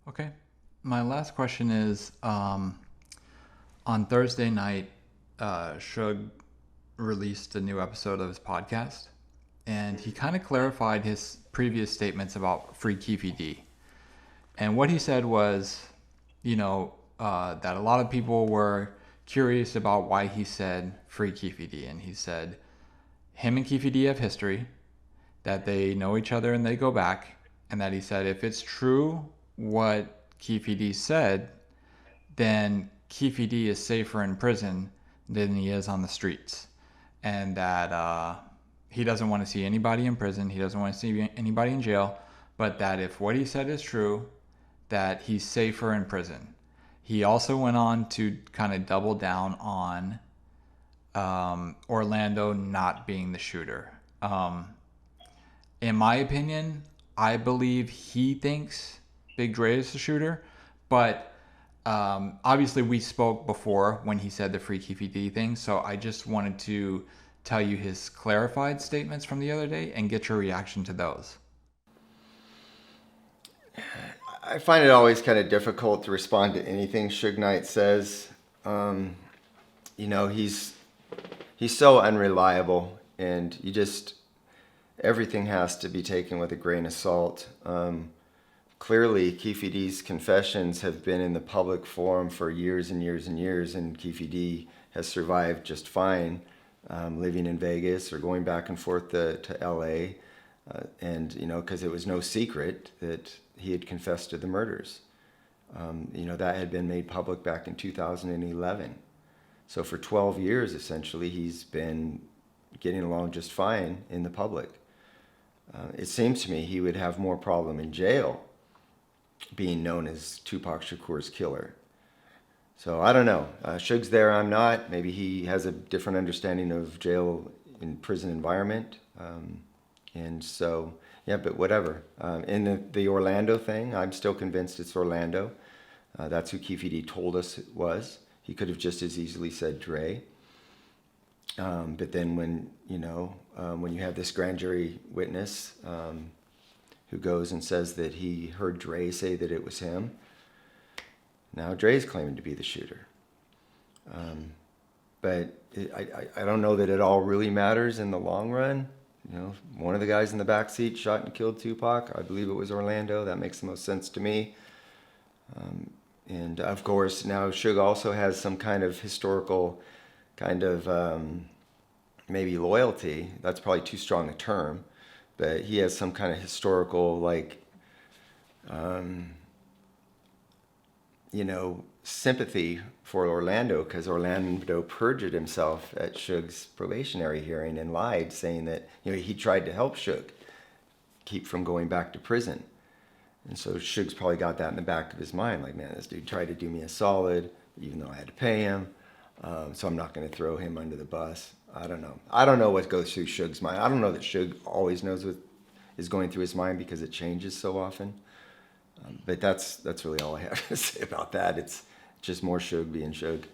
Okay. My last question is on Thursday night, Suge released a new episode of his podcast, and he kind of clarified his previous statements about free Keefe D. And what he said was, that a lot of people were curious about why he said free Keefe D. And he said him and Keefe D have history, that they know each other and they go back, and that he said if it's true what Keefe D said, then Keefe D is safer in prison than he is on the streets, and that he doesn't want to see anybody in prison, he doesn't want to see anybody in jail, but that if what he said is true, that he's safer in prison. He also went on to kind of double down on Orlando not being the shooter. In my opinion, I believe he thinks Big Dre is the shooter, but obviously we spoke before when he said the free Keefe D thing, so I just wanted to tell you his clarified statements from the other day and get your reaction to those. I find it always kind of difficult to respond to anything Suge Knight says. He's so unreliable, and everything has to be taken with a grain of salt. Clearly, Keefe D's confessions have been in the public forum for years and years and years, and Keefe D has survived just fine, living in Vegas or going back and forth to LA, because it was no secret that he had confessed to the murders. That had been made public back in 2011. So for 12 years, essentially, he's been getting along just fine in the public. It seems to me he would have more problem in jail being known as Tupac Shakur's killer. So I don't know. Suge's there, I'm not. Maybe he has a different understanding of jail and prison environment. But whatever. In the Orlando thing, I'm still convinced it's Orlando. That's who Keefe D told us it was. He could have just as easily said Dre. But then when you have this grand jury witness who goes and says that he heard Dre say that it was him, now Dre's claiming to be the shooter. I don't know that it all really matters in the long run. One of the guys in the back seat shot and killed Tupac. I believe it was Orlando. That makes the most sense to me. And of course, now Suge also has some kind of historical maybe loyalty. That's probably too strong a term, but he has some kind of historical sympathy for Orlando, because Orlando perjured himself at Suge's probationary hearing and lied, saying that he tried to help Suge keep from going back to prison. And so Suge's probably got that in the back of his mind, like, man, this dude tried to do me a solid, even though I had to pay him. So I'm not going to throw him under the bus. I don't know. I don't know what goes through Suge's mind. I don't know that Suge always knows what is going through his mind, because it changes so often. But that's really all I have to say about that. It's just more Suge being Suge.